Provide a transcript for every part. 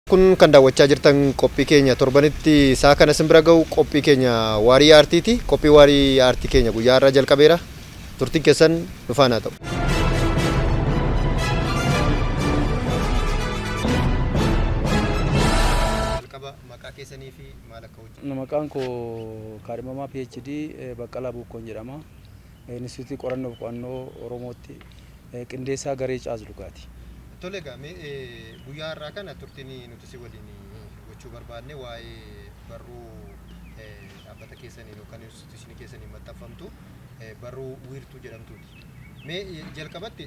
Kun kan daawwachaa jirtan qophii keenya torbanitti isaa kana simbira ga'u qophii keenya waarii aartiiti. Qophii waarii aartii keenya guyyaa irraa jalqabeera. Turtiin keessan dhufaan haa ta'u. Maqaa keessanii fi maal akka hojjetu? Maqaan koo Kaadhimamaa PhD Baqqalaa Buukkoon jedhama. Instituutii Qorannoo fi Qo'annoo Oromootti qindeessaa garee Caaslugaati. Tole gaame guyyaa irraa kana turtiin nuti si waliin gochuu barbaadne waa'ee barruu dhaabbata keessanii yookaan instituushinii keessanii maxxanfamtu barruu wiirtuu jedhamtuuti. Mee jalqabatti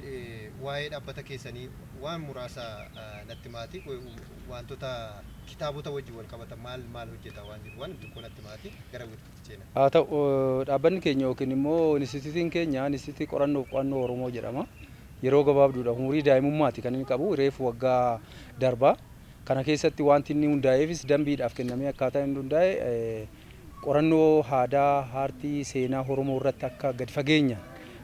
waa'ee dhaabbata keessanii waan muraasa natti maati wantoota kitaabota wajjin wal qabatan maal hojjeta waan jiru waan xiqqoo natti maati gara wiirtuutti ceena. Haa ta'u dhaabbanni keenya yookiin immoo instituutiin keenya Instituutii Qorannoo fi Qo'annoo Oromoo jedhama. Yeroo gabaabduudha umurii daa'imummaati kan inni qabu reefu waggaa darbaa kana keessatti wanti inni hundaa'eefis dambiidhaaf kennamee akkaataa inni hundaa'e qorannoo aadaa aartii seenaa Oromoo irratti akka gadi fageenyaan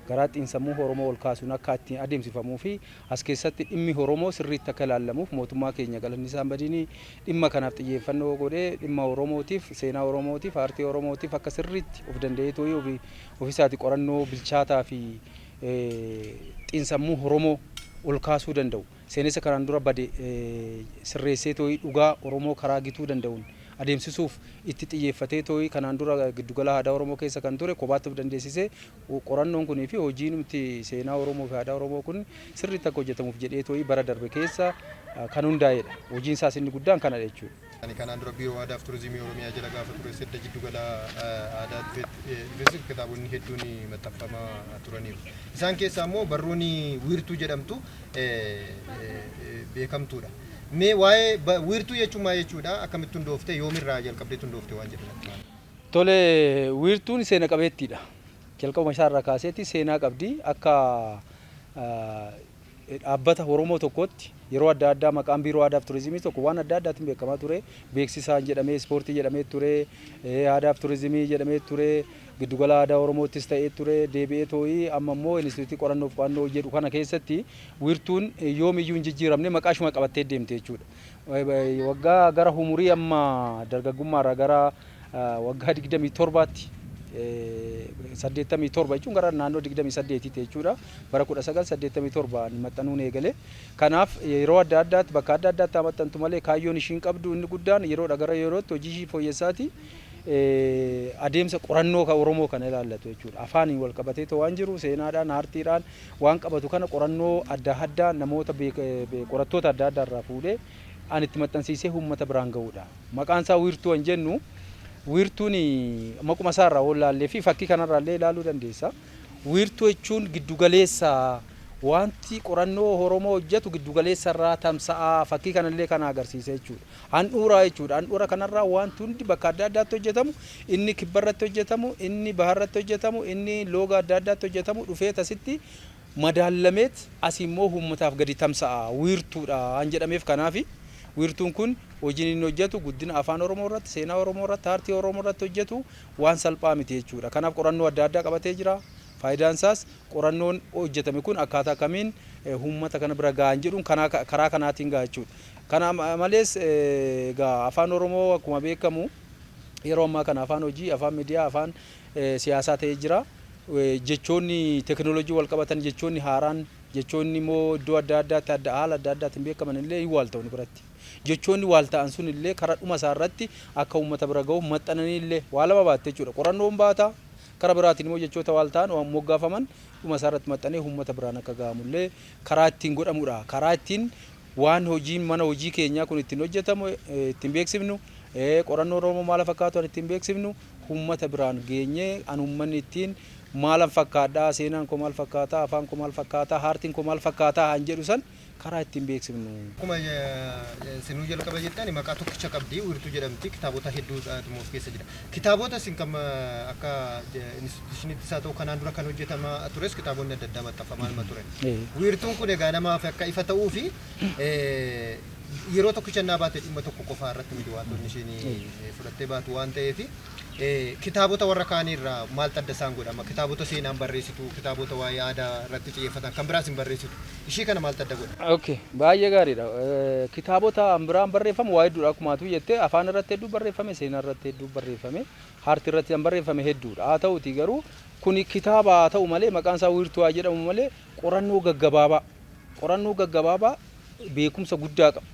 garaa xiinsammuu Oromoo ol kaasuun akka ittiin adeemsifamuu fi as keessatti dhimmi Oromoo sirriitti akka ilaalamuuf mootummaa keenya galanni isaan badinii dhimma kanaaf xiyyeeffannoo godhee dhimma Oromootiif seenaa Oromootiif aartii Oromootiif akka sirriitti of danda'ee ofiisaati qorannoo bilchaataa fi xiinsammuu Oromoo ol kaasuu danda'u. Seenessa kanaan dura bade sirreessee dhugaa Oromoo karaa gituu danda'uun adeemsisuuf itti xiyyeeffatee kanaan dura giddugala aadaa Oromoo keessa kan ture kophaatti of dandeessisee qorannoon kunii fi hojiin nuti seenaa Oromoo fi aadaa Oromoo kun sirriitti akka hojjetamuuf jedhee bara darbe keessa kan hundaa'edha. Hojiin isaas inni guddaan kana jechuudha. Kanaan dura biiroo aadaa fi turizimii Oromiyaa jala gaafa ture sedda giddugala aadaa kitaabonni hedduun maxxanfamaa turaniiru. Isaan keessaa immoo barruun wiirtuu jedhamtu beekamtuudha. Mee waa'ee wiirtuu jechuun maal jechuudha? Akkamitti hundoofte yoomirraa jalqabdee hundoofte waan jedhan? Tole wiirtuun seena qabeettiidha. Jalqabuma isaarraa kaaseetti seenaa qabdi akka dhaabbata Oromoo tokkotti yeroo adda addaa maqaan biiroo aadaa fi turizimii tokko waan adda addaatiin beekamaa ture. Beeksisaan jedhamee ispoortii jedhamee ture, aadaa fi turizimii jedhamee ture, giddugala aadaa Oromoottis ta'ee ture, deebi'ee amma immoo Instituutii Qorannoo fi Qo'annoo jedhu kana keessatti wiirtuun yoomiyyuu hin jijjiiramne maqaashuma qabattee deemte jechuudha. Waggaa gara umurii amma dargaggummaarraa gara waggaa 27tti 87 jechuun gara naannoo 28 jechuudha. Bara 1987 maxxanuun eegale. Kanaaf yeroo adda addaatti bakka adda addaatti maxxantu malee kaayyoon ishiin qabdu inni guddaan yeroodha gara yerootti hojii ishii fooyyessaati adeemsa qorannoo Oromoo kana ilaallatu jechuudha. Afaaniin wal qabatee waan jiru seenaadhaan aartiidhaan waan qabatu kana qorannoo adda addaa namoota qorattoota adda addaa irraa fuudhee an itti maxxansiisee uummata biraan ga'uudha. Maqaan isaa wiirtuu hin jennu. Wiirtuun maquma isaarraa wallaallee fi fakkii kanarraallee ilaaluu dandeessa. Wiirtuu jechuun giddugaleessa wanti qorannoo Oromoo hojjetu giddugaleessarraa tamsa'aa fakkii kanallee kana agarsiisa jechuudha. Handhuuraa jechuudha. Handhuura kanarraa wanti hundi bakka adda addaatti hojjetamu, inni kibbarratti hojjetamu, inni baharratti hojjetamu, inni looga adda addaatti hojjetamu dhufee tasitti madaalameet asimmoo uummataaf gadi tamsa'a wiirtuudha an jedhameef kanaafi. Wiirtuun kun hojiin inni hojjetu guddina afaan Oromoo irratti, seenaa Oromoo irratti, aartii Oromoo irratti hojjetu waan salphaa miti jechuudha. Kanaaf qorannoo adda addaa qabatee jira. Faayidaan isaas qorannoon hojjetame kun akkaataa kamiin uummata kana bira gahan jedhuun karaa kanaatiin gaha jechuudha. Kana malees afaan Oromoo akkuma beekamu yeroo ammaa kana afaan hojii, afaan miidiyaa, afaan siyaasaa ta'ee jira. Jechoonni teekinooloojii wal qabatan jechoonni haaraan jechoonni immoo iddoo adda addaatti haala adda addaatiin beekaman illee hin waal ta'u biratti. Jechoonni waal ta'an sun illee karaa dhuma isaa irratti akka uummata bira gahu maxxananii illee waa lama baatte jechuudha. Qorannoon baata karaa biraatiin immoo jechoota waal ta'an waan moggaafaman dhuma isaa irratti maxxanee uummata biraan akka gahamu illee karaa ittiin godhamudha. Karaa ittiin waan hojiin mana hojii keenyaa kun ittiin hojjetamu ittiin beeksifnu qorannoo Oromoo maal fakkaatu ittiin beeksifnu uummata biraan geenyee an uummanni ittiin maalan fakkaadhaa seenaan koo maal fakkaataa afaan koo maal fakkaataa aartiin koo maal fakkaataa han jedhu san karaa ittiin beeksifnu. Akkuma sinuu jalqaba jettan maqaa tokkicha qabdi wiirtuu jedhamti kitaabota hedduu of keessa jira. Kitaabota isin kam akka instituushiniitti isaa ta'u kanaan dura kan hojjetamaa tures kitaabonni adda addaa maxxanfamaa turan. Wiirtuun kun egaa namaaf akka ifa ta'uu fi yeroo tokkicha naa baate dhimma tokko qofaa irratti miti wantoonni isheen fudhattee baatu waan ta'eef kitaabota warra kaanii irraa maal adda isaan godhama kitaabota seenaan barreessitu kitaabota waa'ee aadaa irratti xiyyeeffatan kan biraas hin barreessitu ishii kana maal adda godha? Okay, baay'ee gaariidha. Kitaabota biraan barreeffamu waa hedduudha akkuma atu jettee afaan irratti hedduu barreeffame seenaa irratti hedduu barreeffame harti irratti barreeffame hedduudha. Haa ta'uti garuu kuni kitaaba haa ta'u malee maqaan isaa wiirtuu haa jedhamu malee qorannoo gaggabaabaa beekumsa guddaa qaba.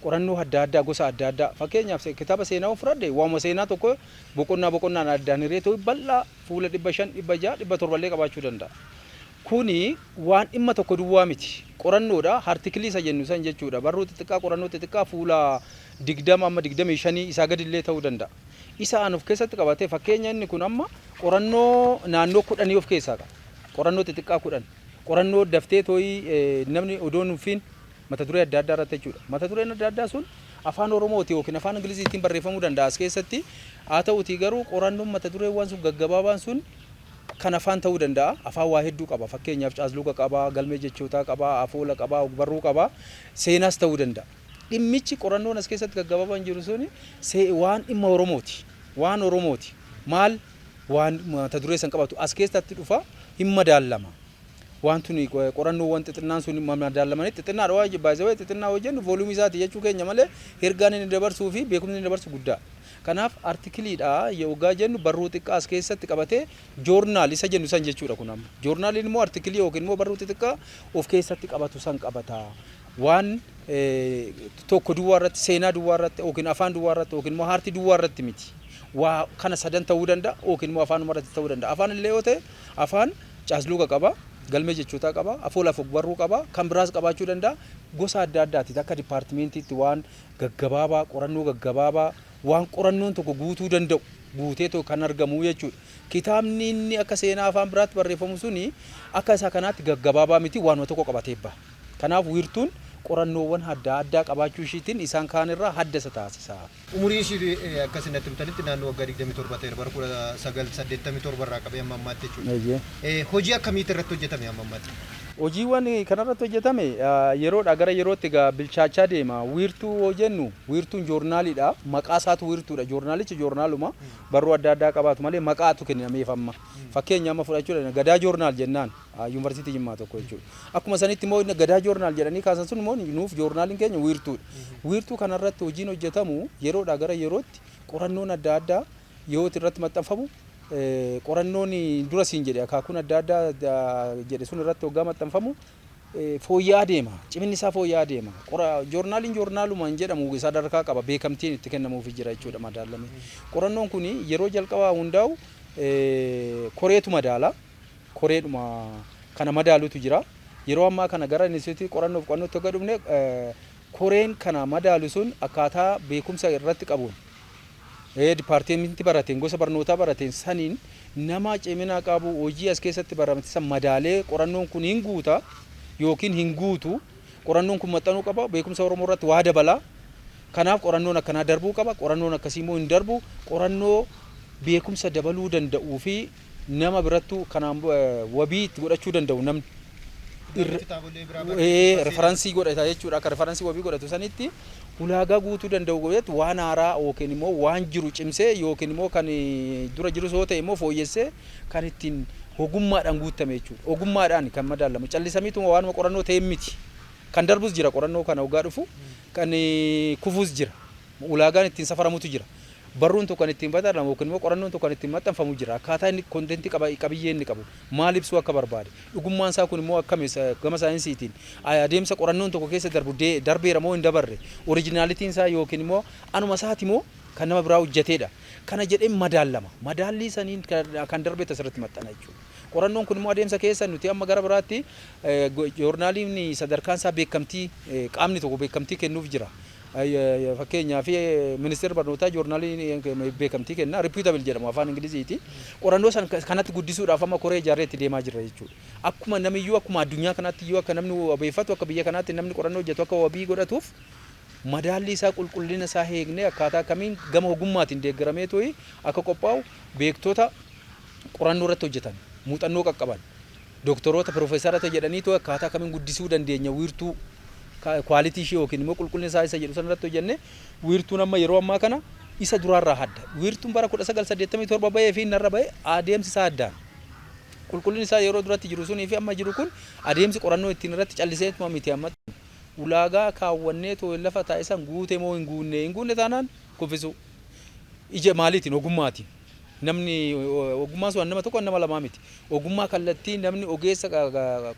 Qorannoo adda addaa gosa adda addaa fakkeenyaaf kitaaba seenaa fudhadhe waamuma seenaa tokko boqonnaan addaan hiree ta'u bal'aa fuula 500 600 700 qabaachuu danda'a. Kuni waan dhimma tokko duwwaa miti qorannoodha artiikilii isa jennu san jechuudha barruu xixiqqaa qorannoo xixiqqaa fuula 20 amma 25 isaa gadi illee ta'uu danda'a. Isa aan of keessatti qabatee fakkeenya inni kun amma qorannoo naannoo 10 of keessaa qaba. Qorannoo xixiqqaa 10 qorannoo daftee tooyi namni odoon nufiin mata duree adda addaa irratti jechuudha. Mata dureen adda addaa sun afaan Oromooti yookiin afaan Ingiliziitiin barreeffamuu danda'a as keessatti. Haa ta'uti garuu qorannoon mata dureewwan sun gaggabaabaan sun kan afaan ta'uu danda'a. Afaan waa hedduu qaba. Fakkeenyaaf caasluqa qaba, galmee jechootaa qaba, afoola qaba, barruu qaba, seenaas ta'uu danda'a. Dhimmichi qorannoon as keessatti gaggabaabaan jiru suni waan dhimma Oromooti. Waan Oromooti. Maal waan mata duree san qabatu as keessatti dhufa hin madaalama. Wantuni qorannoowwan xixinnaan sun madaalamanii xixinnaadha waa baay'ee xixinnaa hojjennu voolumii isaati jechuu keenya malee ergaan inni dabarsuu fi beekumsi inni dabarsu guddaa. Kanaaf artiikiliidha yoogaa jennu barruu xiqqaa as keessatti qabatee joornaal isa jennu san jechuudha kun amma. Joornaaliin immoo artiikilii yookiin immoo barruu xixiqqaa of keessatti qabatu san qabata. Waan tokko duwwaa irratti seenaa duwwaa irratti yookiin afaan duwwaa irratti yookiin immoo haartii duwwaa irratti miti. Waa kana sadan ta'uu danda'a yookiin immoo afaanuma irratti ta'uu danda'a. Afaan illee yoo ta'e afaan caasluqa qaba. Galmee jechootaa qaba, afoola barruu qaba, kan biraas qabaachuu danda'a. Gosa adda addaati akka dipaartimentiitti waan gaggabaabaa, qorannoo gaggabaabaa, waan qorannoon tokko guutuu danda'u, guutee tokko kan argamu jechuudha. Kitaabni inni akka seenaa afaan biraatti barreeffamu suni akka isa kanaatti gaggabaabaa miti waanuma tokko qabatee ba'a. Kanaaf wiirtuun qorannoowwan adda addaa qabaachuu ishiitiin isaan kaan irraa adda isa taasisa. Umuriin ishii akkasitti himtanitti naannoo waggaa 27 ta'e bara 1987 irraa qabee amma ammaatti jechuudha. Hojii akkamiitti irratti hojjetame amma ammaatti? Hojiiwwan kanarratti hojjetame yeroodhaa gara yerootti egaa bilchaachaa deema. Wiirtuu yoo jennu wiirtuun joornaaliidha. Maqaa isaatu wiirtuudha. Joornaalichi joornaaluma barruu adda addaa qabaatu malee maqaatu kennameef amma. Fakkeenya amma fudhachuudha gadaa joornaal jennaan yuunivarsiitii Jimmaa tokko jechuudha. Akkuma sanitti immoo gadaa joornaal jedhanii kaasan sun immoo nuuf joornaaliin keenya wiirtuudha. Wiirtuu kanarratti hojiin hojjetamu yeroodhaa gara yerootti qorannoon adda addaa yerootti irratti maxxanfamu. Qorannoon dura siin jedhe akaakuun adda addaa jedhe sun irratti hoggaa maxxanfamu fooyya'aa deema. Ciminni isaa fooyya'aa deema. Joornaaliin joornaaluma hin jedhamu sadarkaa qaba. Beekamtiin itti kennamuuf jira jechuudha madaalame. Qorannoon kun yeroo jalqabaa hundaa'u koreetu madaala. Koreedhuma kana madaalutu jira. Yeroo ammaa kana gara inistitiyuutii qorannoof qo'annootti hoggaa dhufne koreen kana madaalu sun akkaataa beekumsa irratti qabuun dipaartimentii barateen gosa barnootaa barateen saniin nama cimina qabu hojii as keessatti baramte san madaalee qorannoon kun hin guuta yookiin hin guutu qorannoon kun maxxanuu qaba beekumsa Oromoo irratti waa dabala. Kanaaf qorannoon akkanaa darbuu qaba. Qorannoon akkasii immoo hin darbu. Qorannoo beekumsa dabaluu danda'uu fi nama birattu kanaan wabii itti godhachuu danda'u namni referensii godhata jechuudha. Akka referensii wabii godhatu sanitti ulaagaa guutuu danda'u godhatu waan haaraa yookiin immoo waan jiru cimsee yookiin immoo kan dura jiru soo ta'e immoo fooyyessee kan ittiin ogummaadhaan guutame jechuudha. Ogummaadhaan kan madaalamu callisamiituma waanuma qorannoo ta'e miti. Kan darbus jira qorannoo kana hoggaa dhufu kan kufuus jira. Ulaagaan ittiin safaramutu jira. Barruun tokko kan ittiin badalamu yookiin immoo qorannoon tokko kan ittiin maxxanfamu jira. Akkaataa inni kontentii qabiyyee inni qabu maal ibsuu akka barbaade. Dhugummaan isaa kun immoo akkamiin gama saayinsiitiin adeemsa qorannoon tokko keessa darbu darbeera moo hin dabarre. Oriijinaalitiin isaa yookiin immoo anuma isaati moo kan nama biraa hojjeteedha. Kana jedhee madaalama. Madaallii saniin kan darbe asirratti maxxana jechuudha. Qorannoon kun immoo adeemsa keessa nuti amma gara biraatti joornaaliin sadarkaan isaa beekamtii qaamni tokko beekamtii kennuuf jira. Fakkeenyaaf ministeerri barnootaa joornaalii beekamtii kenna reputable jedhamu afaan Ingiliziiti. Qorannoo san kanatti guddisuudhaaf amma koree ijaarreetti deemaa jira jechuudha. Akkuma namiyyuu akkuma addunyaa kanaatti iyyuu akka namni wabeeffatu akka biyya kanaatti namni qorannoo hojjetu akka wabii godhatuuf madaalli isaa qulqullina isaa eegnee akkaataa kamiin gama ogummaatiin deeggaramee to'i akka qophaa'u beektota qorannoo irratti hojjetan muuxannoo qaqqaban doktoroota piroofeesarota jedhanii to'i akkaataa kamiin guddisuu dandeenya wiirtuu quality ishee yookiin immoo qulqullina isaa isa jedhu sanarratti hojjenne wiirtuun amma yeroo ammaa kana isa duraarraa adda. Wiirtuun bara 1987 bahee fi narra bahee adeemsi isaa addaan. Qulqullinni isaa yeroo duratti jiru sunii fi amma jiru kun adeemsi qorannoo ittiin irratti callisee miti amma ulaagaa kaawwannee too lafa taasisan guute moo hin guunne taanaan kuffisu. Ija maaliitiin ogummaatiin. Namni ogummaa sun nama tokko nama lamaa miti. Ogummaa kallattii namni ogeessa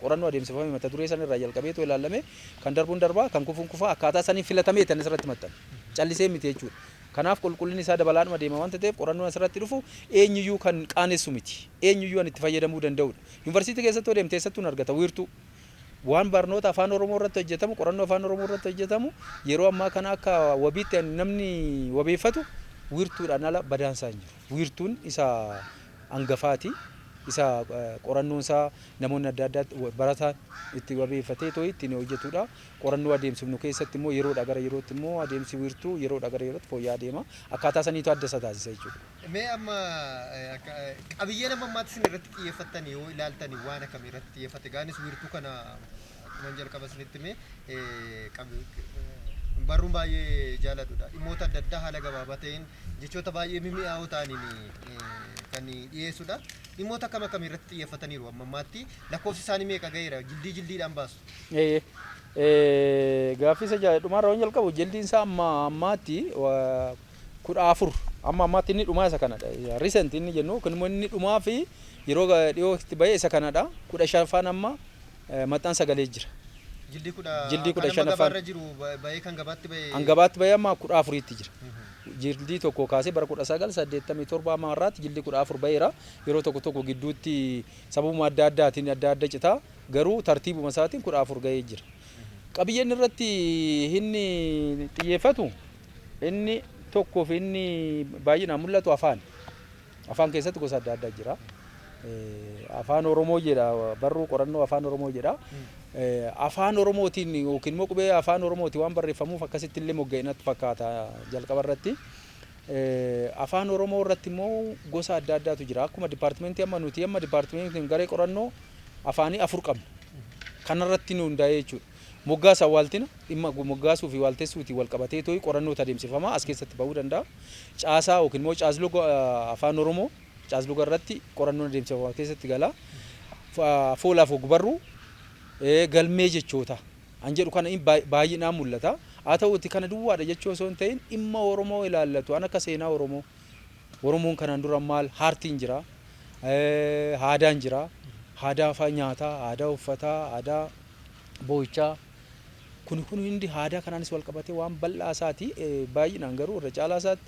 qorannoo adeemsifamee mata duree sana irraa jalqabee too ilaalame kan darbuun darbaa kan kufuun kufaa akkaataa sanii filatamee tan isirratti maxxan. Callisee miti jechuudha. Kanaaf qulqullinni isaa dabalaadhuma deema waan ta'eef qorannoon asirratti dhufu eenyuyyuu kan qaanessu miti. Eenyuyyuu itti fayyadamuu danda'udha. Yuunivarsiitii keessatti deemtee eessattuu argata wiirtuu. Waan barnoota afaan Oromoo irratti hojjetamu qorannoo afaan Oromoo irratti hojjetamu yeroo ammaa kana akka wabiitti namni wabeeffatu wiirtuudhaan ala badaansaa hin jiru. Wiirtuun isa hangafaati. Isa qorannoon isaa namoonni adda addaa barataan itti wabeeffatee too ittiin hojjetudha. Qorannoo adeemsifnu keessatti immoo yeroodhaa gara yerootti immoo adeemsi wiirtuu yeroodhaa gara yerootti fooyya'aa deema. Akkaataa saniitu adda isa taasisa jechuudha. Mee amma qabiyyee nama ammaatti isin irratti xiyyeeffattanii yoo ilaaltanii waan akkamii irratti xiyyeeffatte gaanis wiirtuu kana akkuma jalqaba isinitti mee barruun baay'ee jaaladudha. Dhimmoota adda addaa haala gabaabaa ta'een jechoota baay'ee mimi'aawoo ta'aniin kan dhiyeessudha. Dhimmoota akkamii irratti xiyyeeffataniiru amma ammaatti lakkoofsi isaanii meeqa gaheera jildiidhaan baasu? Gaaffii isa dhumaarraa waan jalqabu jildiin isaa ammaatti 14 amma ammaatti inni dhumaa isa kanadha. Recent inni jennu kun immoo inni dhumaa fi yeroo dhiyootti bahee isa kanadha. 15ffaan amma maxxansa galee jira. Jildii 15ffaan jiru bahee kan gabaatti bahee hangabaatti bahee amma 14tti jira. Jildii tokko kaasee bara 1987 amma har'aatti jildii 14 baheera. Yeroo tokko gidduutti sababuma adda addaatiin adda citaa garuu tartiibuma isaatiin 14 gahee jira. Qabiyyeen irratti inni xiyyeeffatu inni tokkoo fi inni baay'inaan mul'atu afaan keessatti gosa adda addaa jira. Afaan Oromoo jedha barruu qorannoo afaan Oromoo jedha. Afaan Oromootiin yookiin immoo qubee afaan Oromootiin waan barreeffamuuf akkasitti illee mogga'inatti fakkaata jalqaba irratti. Afaan Oromoo irratti immoo gosa adda addaatu jira. Akkuma dipaartimentii amma nuti amma dipaartimentiin garee qorannoo afaanii 4 qabna. Kanarratti nu hundaa'ee jechuudha. Moggaasa waaltina dhimma moggaasuu fi waaltessuutii wal qabatee too'i qorannoota adeemsifama as keessatti bahuu danda'a. Caasaa yookiin immoo caasluga afaan Oromoo caasluga irratti qorannoon adeemsifama keessatti gala. Foolaaf ogbarruu galmee jechoota an jedhu kana baay'inaan mul'ata. Haa ta'uuti kana duwwaadha jechuu osoo hin ta'in dhimma Oromoo ilaallatu an akka seenaa Oromoon kanaan dura maal haartiin jira, aadaan jira, aadaa afaan nyaataa, aadaa uffataa, aadaa boo'ichaa kun hundi aadaa kanaanis wal qabatee waan bal'aa isaati. Baay'inaan garuu irra caalaa isaatti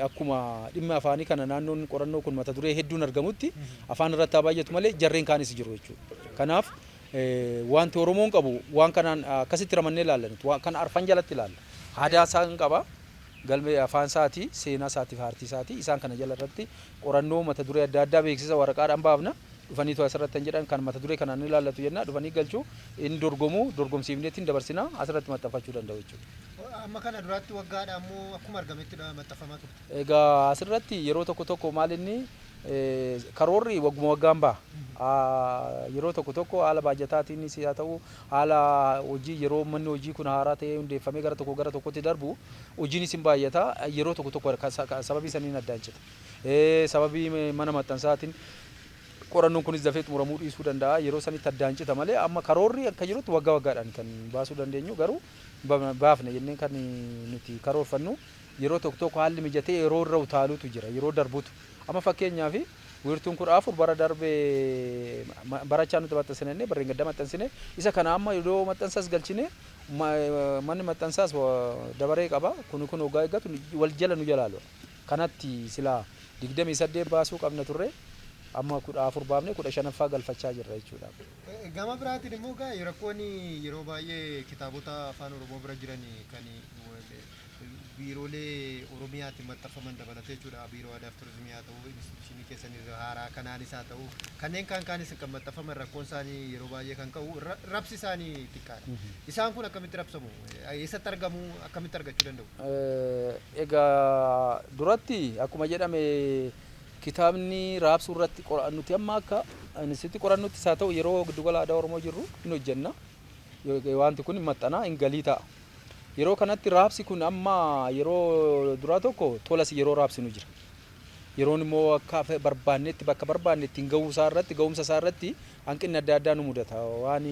akkuma dhimma afaanii kana naannoon qorannoo kun mata duree hedduun argamutti afaan irratti baay'atu malee jarreen kaanis jiru jechuudha. Kanaaf wanti Oromoon qabu waan kanaan akkasitti ramannee ilaallantu waan kana arfan jalatti ilaalla. Aadaa isaan qaba galmee afaan isaati, seenaa isaati, aartii isaati. Isaan kana jala irratti qorannoo mata duree adda addaa beeksisa waraqaadhaan baafna. Dhufanii too asirratti jedhan kan mata duree kanaan ilaallatu jenna dhufanii galchuu inni dorgomsiifneetiin dabarsinaa asirratti maxxanfachuu danda'u jechuudha. Amma kana duraatti waggaadhaan immoo akkuma argametti maxxanfamaa turte. Egaa asirratti yeroo tokko maal inni karoorri wagguma waggaan ba'a. Yeroo tokko haala baajataatiinis haa ta'u haala hojii yeroo manni hojii kun haaraa ta'ee hundeeffamee gara tokkotti darbu hojiinis hin baay'ata. Yeroo tokko sababii saniin addaan cita. Sababii mana maxxansaatiin qorannoon kunis dafee xumuramuu dhiisuu danda'a. Yeroo sanitti addaan cita malee amma karoorri akka jirutti waggaadhaan kan baasuu dandeenyu garuu baafne jennee kan nuti karoorfannu yeroo tokko haalli mijatee yeroo irra utaaluutu jira yeroo darbutu. Amma fakkeenyaaf wiirtuun 14 bara darbee barachaa nuti maxxansinee barreen gadda maxxansine isa kana amma yeroo maxxansaas galchine manni maxxansaas dabaree qaba kun hoggaa eeggatu wal jala nu jalaalu. Kanatti silaa 28 baasuu qabna turre. Amma 14 baafne 15ffaa galfachaa jirra jechuudha. Gama biraatiin immoo rakkoonni yeroo baay'ee kitaabota afaan Oromoo bira jiran kan biiroolee Oromiyaatiin maxxanfaman dabalatee jechuudha. Biiroo Aadaa fi Turizimii haa ta'u, instituushinii keessanii haaraa kanaanis haa ta'u, kanneen kaanis kan maxxanfaman rakkoon isaanii yeroo baay'ee kan ka'u rabsi isaanii xiqqaadha. Isaan kun akkamitti rabsamu? Eessatti argamu? Akkamitti argachuu danda'u? Egaa duratti akkuma jedhame kitaabni raabsuu irratti nuti amma akka instituutii qorannuuttis haa ta'u yeroo giddugala aadaa Oromoo jirru hin hojjenna. wanti kun maxxanaa hin galii ta'a. Yeroo kanatti raabsi kun amma yeroo duraa tokko tolas yeroo raabsinu jira. Yeroon immoo akka barbaannetti bakka barbaannetti hin ga'umsa isaa irratti hanqinni adda addaa nu mudata. Waan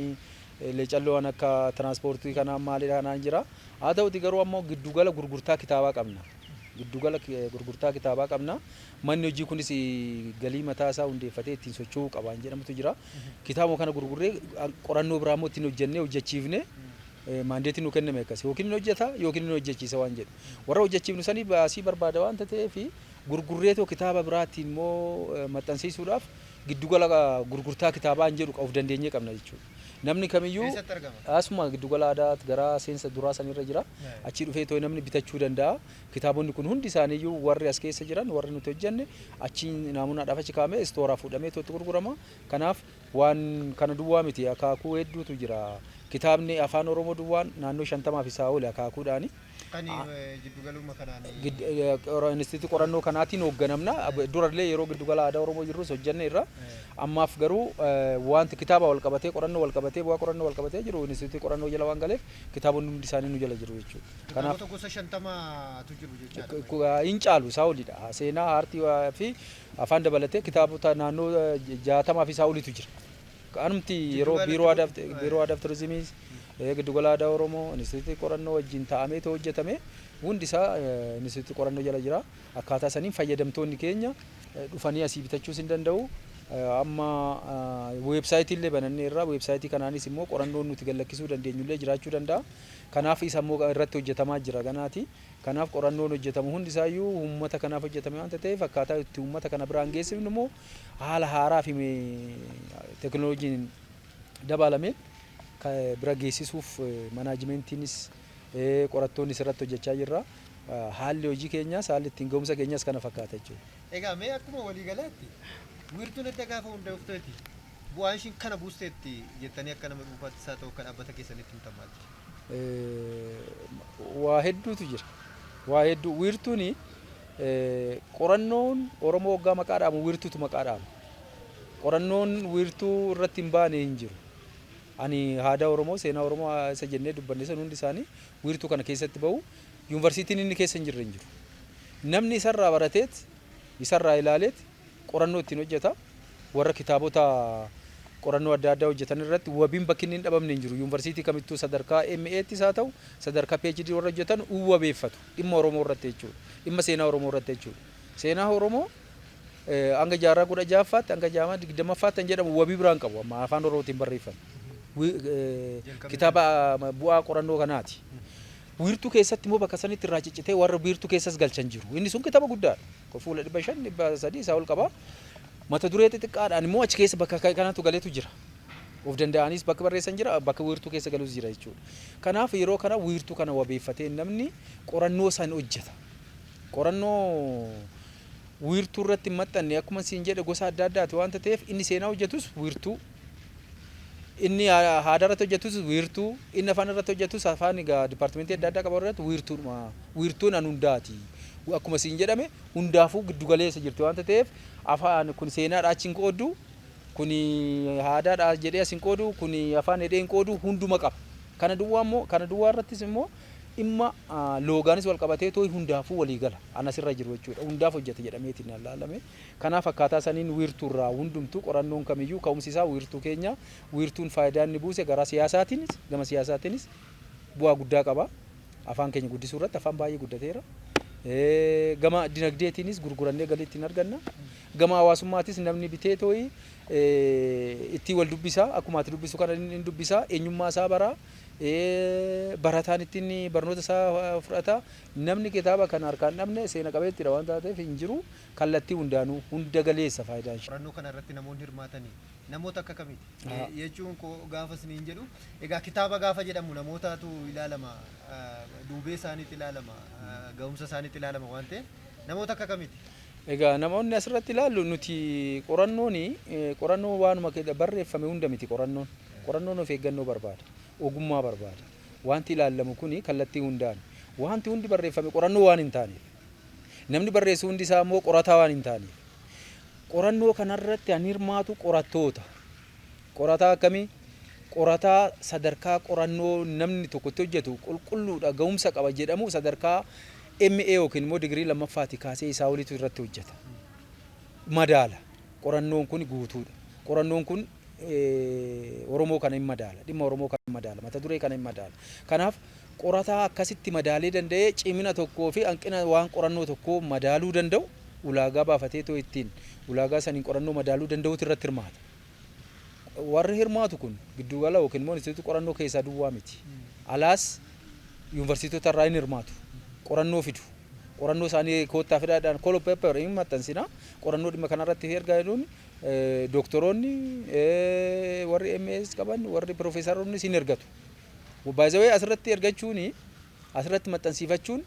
leecalloo waan akka tiraanspoortii kanaa maalidha kanaan jira. Haa ta'uti garuu ammoo giddugala gurgurtaa kitaabaa qabna. Giddugala gurgurtaa kitaabaa qabna. Manni hojii kunis galii mataa isaa hundeeffatee ittiin socho'uu qaba jedhamutu jira. Kitaaba kana gurgurree qorannoo biraa immoo ittiin hojjennee hojjechiifne maandeetiin nu kenname akkas yookiin inni hojjeta yookiin inni hojjechiisa waan jedhu. Warra hojjechiifnu sanii baasii barbaada waan ta'eef gurgurreetoo kitaaba biraatti immoo maxxansiisuudhaaf giddugala gurgurtaa kitaabaa jedhu of dandeenyee qabna jechuudha. Namni kamiyyuu asuma giddugala aadaatti gara seensa duraa sanirra jira. Achi dhufee too'ee namni bitachuu danda'a. Kitaabonni kun hundi isaaniiyyuu warri as keessa jiran warri nuti hojjenne achi naamunaadhaaf achi kaa'amee istooraa fuudhamee itti gurgurama. Kanaaf waan kana duwwaa miti akaakuu hedduutu jira. Kitaabni afaan Oromoo duwwaan naannoo 50 fi isaa oli akaakuudhaani. Kan giddugaluma kanaan Instituutii qorannoo kanaatiin hoogganamna. Durallee yeroo giddugala aadaa Oromoo jirrus hojjenne irra. Ammaaf garuu wanti kitaaba wal qabatee qorannoo wal qabatee bu'aa qorannoo wal qabatee jiru Instituutii qorannoo jala waan galeef kitaabonni hundi isaanii nu jala jiru jechuudha. Kanaaf gosa 50tu jiru jechuudha. Hin caalu isaa olidha. Seenaa, aartii fi afaan dabalatee kitaabota naannoo 60 fi isaa olitu jira. Kanumti yeroo biiroo aadaa fi turizimii giddugala aadaa Oromoo Instituutii qorannoo wajjin taa'amee hojjetame hundi isaa Instituutii qorannoo jala jira. Akkaataa saniin fayyadamtoonni keenya dhufanii asii bitachuus hin danda'u. Amma weebsaayitii illee banannee irraa weebsaayitii kanaanis immoo qorannoon nuti gallakkisuu dandeenyu illee jiraachuu danda'a. Kanaaf isa immoo irratti hojjetamaa jira ganaati. Kanaaf qorannoon hojjetamu hundi isaayyuu uummata kanaaf hojjetame waan ta'eef akkaataa itti uummata kana biraan geessifnu immoo haala haaraa fi teekinooloojiin dabalamee bira geessisuuf manaajimentiinis qorattoonnis irratti hojjechaa jirra. Haalli hojii keenyaas haalli ittiin ga'umsa keenyaas kana fakkaata jechuudha. Egaa mee akkuma waliigalaatti wiirtuun adda gaafa hunda ufteeti bu'aan ishiin kana buusteetti jettanii akka nama dhuunfaatti isaa ta'u kan dhaabbata keessanitti himtamaatti. Waa hedduutu jira. Waa hedduu wiirtuun qorannoon Oromoo waggaa maqaa dhaamu wiirtuutu maqaa dhaamu. Qorannoon wiirtuu irratti hin baane hin jiru. Ani aadaa Oromoo seenaa Oromoo isa jennee dubbanne san hundi isaanii wiirtuu kana keessatti bahu yuunivarsiitiin inni keessa hin jirre hin jiru. Namni isarraa barateet isarraa ilaaleet qorannoo ittiin hojjeta. Warra kitaabota qorannoo adda addaa hojjetan irratti wabiin bakki inni hin dhabamne hin jiru. Yuunivarsiitii kamittuu sadarkaa MA'ttis haa ta'u sadarkaa PhD warra hojjetan wabeeffatu dhimma Oromoo irratti jechuudha. Dhimma seenaa Oromoo irratti jechuudha. Seenaa Oromoo hanga jaarraa 16ffaatti hanga jaarraa 20ffaatti jedhamu wabii biraan qabu amma afaan Oromootiin barreeffame. Kitaaba bu'aa qorannoo kanaati. Wiirtuu keessatti immoo bakka sanitti irraa ciccitee warra wiirtuu keessas galchan jiru. Inni sun kitaaba guddaadha. Fuula 500 300 isaa ol qaba. Mata duree xixiqqaadhaan immoo achi keessa bakka kanatu galeetu jira. Of danda'anis bakka barreessan jira, bakka wiirtuu keessa galus jira jechuudha. Kanaaf yeroo kana wiirtuu kana wabeeffatee namni qorannoo san hojjeta. Qorannoo wiirtuu irratti maxxanne akkuma siin jedhe gosa adda addaati waan ta'eef inni seenaa hojjetus wiirtuu inni aadaa irratti hojjetus wiirtuu inni afaan irratti hojjetus afaan dipaartimentii adda addaa qabu irratti wiirtuun an hundaati. Akkuma siin jedhame hundaafuu giddu galeessa jirti waan ta'eef afaan kun seenaadhaa achiin qoodu kun aadaadhaa jedhee asiin qoodu kun afaan hedheen qoodu hunduma qaba. Kana duwwaa irrattis immoo dhimma loogaanis wal qabatee too'i hundaafuu walii gala anasirra jiru jechuudha. Hundaaf hojjete jedhameetiin ilaalame. Kanaaf akkaataa saniin wiirtuurraa hundumtuu qorannoon kamiyyuu ka'umsi isaa wiirtuu keenya wiirtuun faayidaa inni buuse gama siyaasaatiinis bu'aa guddaa qaba. Afaan keenya guddisuu irratti afaan baay'ee guddateera. Gama dinagdeetiinis gurgurannee galii ittiin arganna. Gama hawaasummaattis namni bitee too'i itti wal dubbisaa akkuma ati dubbisu kana inni dubbisaa eenyummaa isaa baraa. Barataan ittiin barnoota isaa fudhata. Namni kitaaba kana harkaan dhabne seena qabeettiidha waan taateef hin jiru. Kallattii hundaanuu hunda galeessa faayidaan ishee. Qorannoo kana irratti namoonni hirmaatanii namoota akka kamiiti? Jechuun gaafa isiniin jedhu egaa kitaaba gaafa jedhamu namootatu ilaalama, duubee isaaniitti ilaalama, ga'umsa isaaniitti ilaalama waan ta'eef namoota akka kamiiti? Egaa namoonni asirratti ilaallu nuti qorannoo waanuma barreeffame hunda miti qorannoon. Qorannoon of eeggannoo barbaada. Ogummaa barbaada. Wanti ilaallamu kuni kallattii hundaan. Wanti hundi barreeffame qorannoo waan hin taaneef. Namni barreessu hundi isaa immoo qorataa waan hin taaneef. Qorannoo kanarratti an hirmaatu qorattoota. Qorataa akkamii? qorataa sadarkaa qorannoo namni tokkotti hojjetu qulqulluudha ga'umsa qaba jedhamu sadarkaa MA yookiin immoo digirii lammaffaati kaasee isaa oliitu irratti hojjeta. Madaala. Qorannoon kun guutuudha. Qorannoon kun Oromoo kana hin madaala. Dhimma Oromoo kana hin madaala. Mata duree kana hin madaala. Kanaaf qorataa akkasitti madaalee danda'ee cimina tokkoo fi hanqina waan qorannoo tokkoo madaaluu danda'u ulaagaa baafatee too ittiin ulaagaa saniin qorannoo madaaluu danda'utu irratti hirmaata. Warri hirmaatu kun giddugala yookiin immoo instituutii qorannoo keessaa duwwaa miti. Alaas yuunivarsiitota irraa hin hirmaatu. Qorannoo fidu. Qorannoo isaanii koottaa fidaadhaan koloppeepper hin maxxansina. Qorannoo dhimma kanarratti ergaa jedhuun doktoroonni warri MS qaban warri piroofeesaroonni sin ergatu. Baay'ee asirratti ergachuun asirratti maxxansiifachuun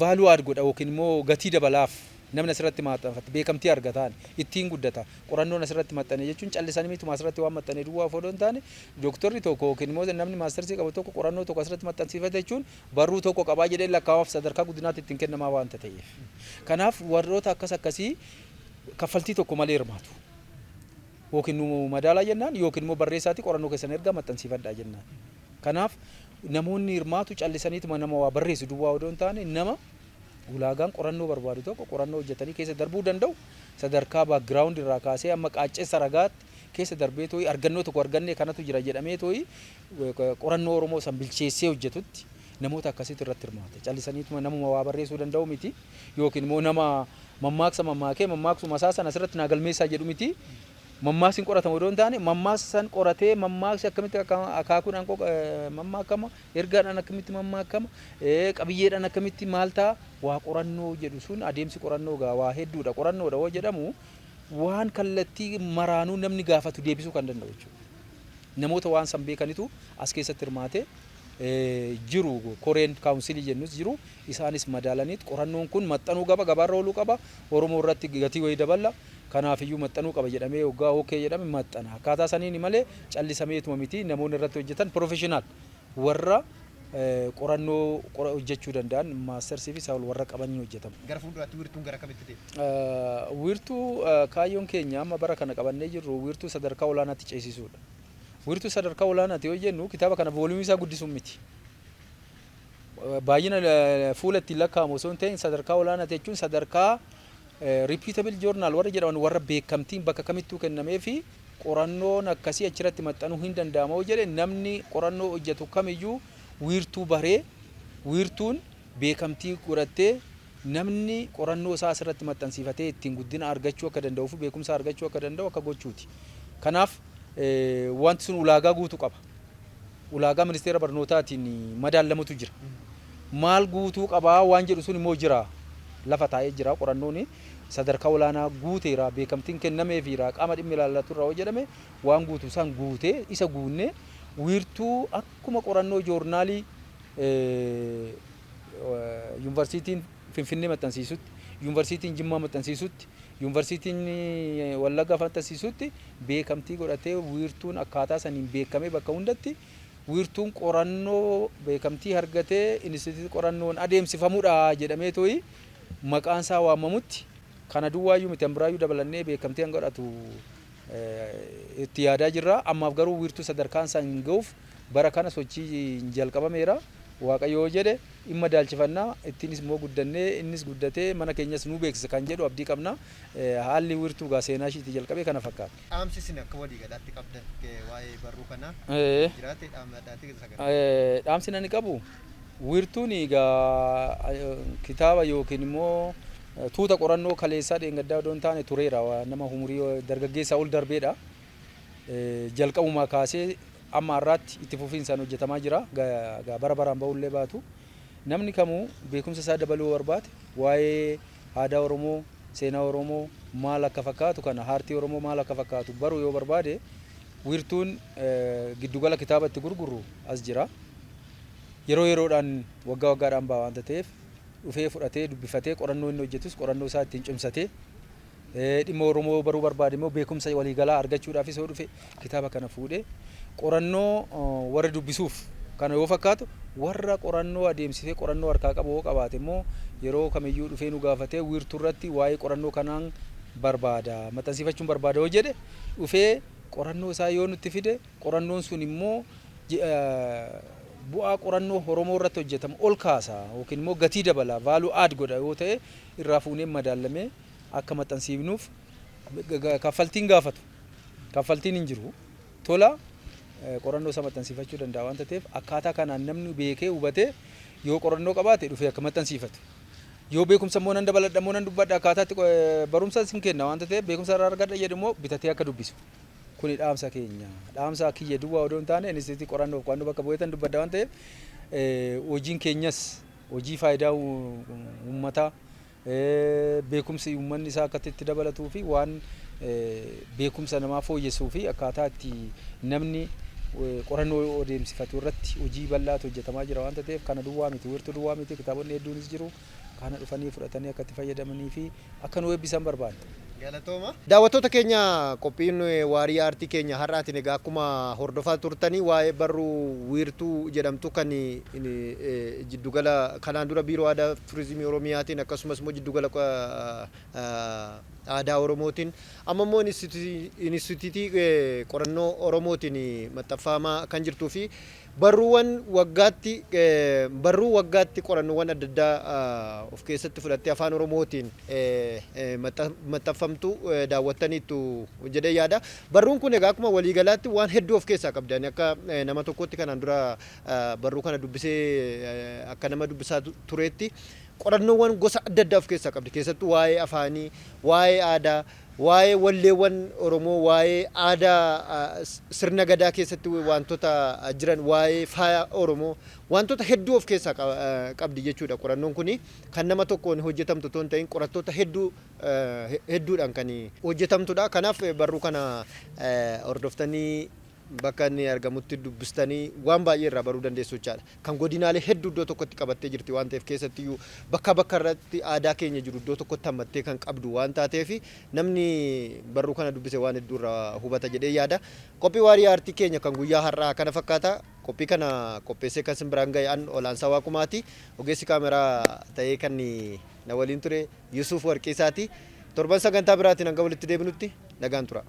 vaaluu add godha yookiin immoo gatii dabalaaf namni asirratti maxxanfate beekamtii argataan ittiin guddata. Qorannoon asirratti maxxane jechuun callisanii mituma asirratti waan maxxane duwwaa fodoo hin taane doktorri tokko yookiin immoo namni maastersii qabu tokko qorannoo tokko asirratti maxxansiifate jechuun barruu tokko qabaa jedhee lakkaa'aaf sadarkaa guddinaatti ittiin kennamaa waanta ta'eef. Kanaaf warroota akkasii kaffaltii tokko malee hirmaatu. Yookiin nu madaalaa jennaan yookiin immoo barreessaatti qorannoo keessan erga maxxansiifadhaa jennaan. Kanaaf namoonni hirmaatu callisaniituma nama waa barreessu duwwaa odoo hin taane nama ulaagaan qorannoo barbaadu tokko qorannoo hojjetanii keessa darbuu danda'u sadarkaa baakgiraawundi irraa kaasee amma qaaccessa ragaatti keessa darbee tooyi argannoo tokko argannee kanatu jira jedhamee tooyi qorannoo Oromoo san bilcheessee hojjetutti namoota akkasitti irratti hirmaata. Callisaniituma namuma waa barreessuu danda'u miti yookiin immoo nama mammaaksa mammaakee mammaaksuma isaa sana asirratti naa galmeessaa jedhu miti. Mammaaksiin qoratamu odoo hin taane mammaaksa san qoratee mammaaksi akkamitti akaakuudhaan mammaakama ergaadhaan akkamitti mammaakama qabiyyeedhaan akkamitti maal ta'a waa qorannoo jedhu sun adeemsi qorannoo gaa waa hedduudha qorannoodha hoo jedhamu waan kallattii maraanuu namni gaafatu deebisuu kan danda'u jechuudha. Namoota waan san beekanitu as keessatti hirmaate jiru koreen kaawunsilii jennus jiru isaanis madaalaniit qorannoon kun maxxanuu qaba gabaarra ooluu qaba Oromoo irratti gatii wayii dabala. Kanaaf iyyuu maxxanuu qaba jedhamee waggaa ookee jedhame maxxana. Akkaataa saniin malee callisameetuma miti namoonni irratti hojjetan professional warra qorannoo hojjechuu danda'an maastersii fi saawul warra qabanii hojjetamu. Gara fuulduraatti wiirtuun gara kamitti deema? Wiirtuu kaayyoon keenya amma bara kana qabannee jirru wiirtuu sadarkaa olaanaatti ceesisuudha. Wiirtuu sadarkaa olaanaatti yoo jennu kitaaba kana voolumii isaa guddisuun miti. Baay'ina fuula ittiin lakkaa'amu osoo hin ta'in sadarkaa olaanaatti jechuun sadarkaa repeatable journal warra jedhaman warra beekamtiin bakka kamittuu kennamee fi qorannoon akkasii achirratti maxxanuu hin danda'amu jedhe namni qorannoo hojjetu kamiyyuu wiirtuu baree wiirtuun beekamtii godhattee namni qorannoo isaa asirratti maxxansiifatee ittiin guddina argachuu akka danda'uu fi beekumsa argachuu akka danda'u akka gochuuti. Kanaaf wanti sun ulaagaa guutuu qaba. Ulaagaa ministeera barnootaatiin madaalamutu jira. Maal guutuu qabaa waan jedhu sun immoo jira. Lafa taa'ee jira qorannoon sadarkaa olaanaa guuteera beekamtiin kennameefiira qaama dhimmi ilaallatu irraa hojjetame waan guutuu san guutee isa guunnee wiirtuu akkuma qorannoo joornaalii yuunivarsiitiin Finfinnee maxxansiisutti yuunivarsiitiin Jimmaa maxxansiisutti yuunivarsiitiin Wallaggaa maxxansiisutti beekamtii godhatee wiirtuun akkaataa saniin beekamee bakka hundatti wiirtuun qorannoo beekamtii argatee instituutii qorannoon adeemsifamuudha jedhamee tooyi maqaan isaa waamamutti kana duwwaayyuu miti ambiraayyuu dabalannee beekamtii hanga godhatu itti yaadaa jirra. Ammaaf garuu wiirtuu sadarkaan isaa hin ga'uuf bara kana sochii jalqabameera. Waaqayyo yoo jedhe dhimma daalchifannaa ittiinis immoo guddannee innis guddatee mana keenyas nu beeksisa kan jedhu abdii qabna. Haalli wiirtuu gaa seenaa ishiitii jalqabee kana fakkaata. Dhaamsi isin akka walii gadaatti qabdan waa'ee barruu kanaa jiraate dhaammadhaatti sagantaa. Dhaamsi ani qabu wiirtuun egaa kitaaba yookiin immoo tuuta qorannoo kaleessaa dheengaddaa odoo hin taane tureera nama umurii dargaggeessaa ol darbeedha. Jalqabumaa kaasee amma har'aatti itti fufiinsaan hojjetamaa jira bara baraan bahullee baatu namni kamuu beekumsa isaa dabaluu barbaade waa'ee aadaa Oromoo seenaa Oromoo maal akka fakkaatu kana haartii Oromoo maal akka fakkaatu baruu yoo barbaade wiirtuun giddugala kitaaba itti gurgurru as jira. Yeroo yeroodhaan waggaa waggaadhaan ba'a waanta ta'eef dhufee fudhatee dubbifatee qorannoo inni hojjetus qorannoo isaa ittiin cimsatee dhimma Oromoo baruu barbaade immoo beekumsa waliigalaa argachuudhaaf isoo dhufe kitaaba kana fuudhee qorannoo warra dubbisuuf kana yoo fakkaatu warra qorannoo adeemsifee qorannoo harkaa qabu yoo qabaate immoo yeroo kamiyyuu dhufee nu gaafatee wiirtuu irratti waa'ee qorannoo kanaan barbaada maxxansiifachuun barbaada yoo jedhe dhufee qorannoo isaa yoo nutti fide qorannoon sun immoo bu'aa qorannoo Oromoo irratti hojjetamu ol kaasa yookiin immoo gatii dabala value add godha yoo ta'e irraa fuunee madaalamee akka maxxansiifnuuf kaffaltiin gaafatu. Kaffaltiin hin jiru. Tola qorannoo isa maxxansiifachuu danda'a waan ta'eef akkaataa kanaan namni beekee hubatee yoo qorannoo qabaate dhufee akka maxxansiifatu. Yoo beekumsa immoo nan dabaladha immoo nan dubbadha akkaataatti barumsa isin kenna waan ta'eef beekumsa irraa argadha jedhu immoo bitatee akka dubbisu. Kuni dhaamsa keenya. Dhaamsa kiyya duwwaa odoo hin taane innis qorannoof waan bakka bu'eetan dubbadha waan ta'eef hojiin keenyas hojii faayidaa uummataa beekumsi uummanni isaa akka itti dabalatuu fi waan beekumsa namaa fooyyessuu fi akkaataa itti namni qorannoo adeemsifatu irratti hojii bal'aatu hojjetamaa jira waan ta'eef kana duwwaa miti wiirtuu duwwaa miti kitaabonni hedduunis jiru kana dhufanii fudhatanii akka itti fayyadamanii fi akka nu eebbisan barbaanna. Galatooma. Daawwattoota keenya qophiin waarii aartii keenya har'aatiin egaa akkuma hordofaa turtanii waa'ee barruu wiirtuu jedhamtu kan jiddugala kanaan dura biiroo aadaa turizimii Oromiyaatiin akkasumas immoo jiddugala aadaa Oromootiin amma immoo inistituutii qorannoo Oromootiin maxxanfamaa kan jirtuu fi barruu waggaatti qorannoowwan adda addaa of keessatti fudhattee afaan Oromootiin maxxanfamtu daawwattaniitu jedhee yaada. Barruun kun egaa akkuma waliigalaatti waan hedduu of keessaa qabdi. Akka nama tokkotti kanaan dura barruu kana dubbisee akka nama dubbisaa tureetti qorannoowwan gosa adda addaa of keessaa qabdi. Keessattuu waa'ee afaanii, waa'ee aadaa, waa'ee walleewwan Oromoo, waa'ee aadaa sirna gadaa keessatti wantoota jiran, waa'ee faaya Oromoo, wantoota hedduu of keessaa qabdi jechuudha. Qorannoon kun kan nama tokkoon hojjetamtu otoo hin ta'in qorattoota hedduudhaan kan hojjetamtudha. Kanaaf barruu kana hordoftanii bakka inni argamutti dubbistanii waan baay'ee irraa baruu dandeessu jechaadha. Kan godinaalee hedduu iddoo tokkotti qabattee jirti waan ta'eef keessattiyyuu bakka irratti aadaa keenya jiru iddoo tokkotti hammattee kan qabdu waan taateef namni barruu kana dubbise waan hedduu irraa hubata jedhee yaada. Qophii waarii aartii keenya kan guyyaa har'aa kana fakkaata. Qophii kana qopheessee kan isin biraan ga'e an Olaansaa Waaqumaati. Ogeessi kaameraa ta'ee kan na waliin ture Yusuf Warqiisaati. Torban sagantaa biraatiin hanga walitti deebinutti nagaan tura.